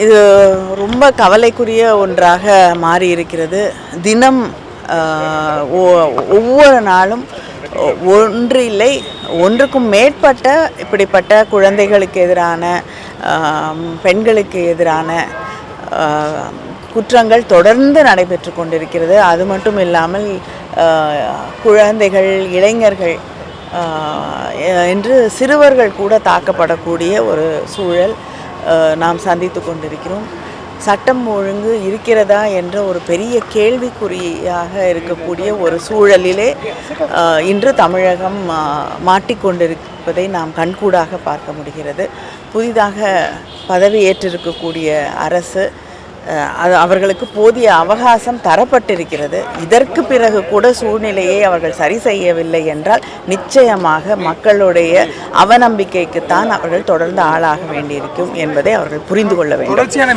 இது ரொம்ப கவலைக்குரிய ஒன்றாக மாறி இருக்கிறது. தினம் ஒவ்வொரு நாளும் ஒன்று இல்லை ஒன்றுக்கும் மேற்பட்ட இப்படிப்பட்ட குழந்தைகளுக்கு எதிரான பெண்களுக்கு எதிரான குற்றங்கள் தொடர்ந்து நடைபெற்று கொண்டிருக்கிறது. அது மட்டும் இல்லாமல் குழந்தைகள், இளைஞர்கள் என்று சிறுவர்கள் கூட தாக்கப்படக்கூடிய ஒரு சூழல் நாம் சந்தித்து கொண்டிருக்கிறோம். சட்டம் ஒழுங்கு இருக்கிறதா என்ற ஒரு பெரிய கேள்விக்குறியாக இருக்கக்கூடிய ஒரு சூழலிலே இன்று தமிழகம் மாட்டிக்கொண்டிருப்பதை நாம் கண்கூடாக பார்க்க முடிகிறது. புதிதாக பதவியேற்றிருக்கக்கூடிய அரசு அவர்களுக்கு போதிய அவகாசம் தரப்பட்டிருக்கிறது. இதற்கு பிறகு கூட சூழ்நிலையை அவர்கள் சரி செய்யவில்லை என்றால் நிச்சயமாக மக்களுடைய அவநம்பிக்கைக்குத்தான் அவர்கள் தொடர்ந்து ஆளாக வேண்டியிருக்கும் என்பதை அவர்கள் புரிந்து கொள்ள வேண்டும்.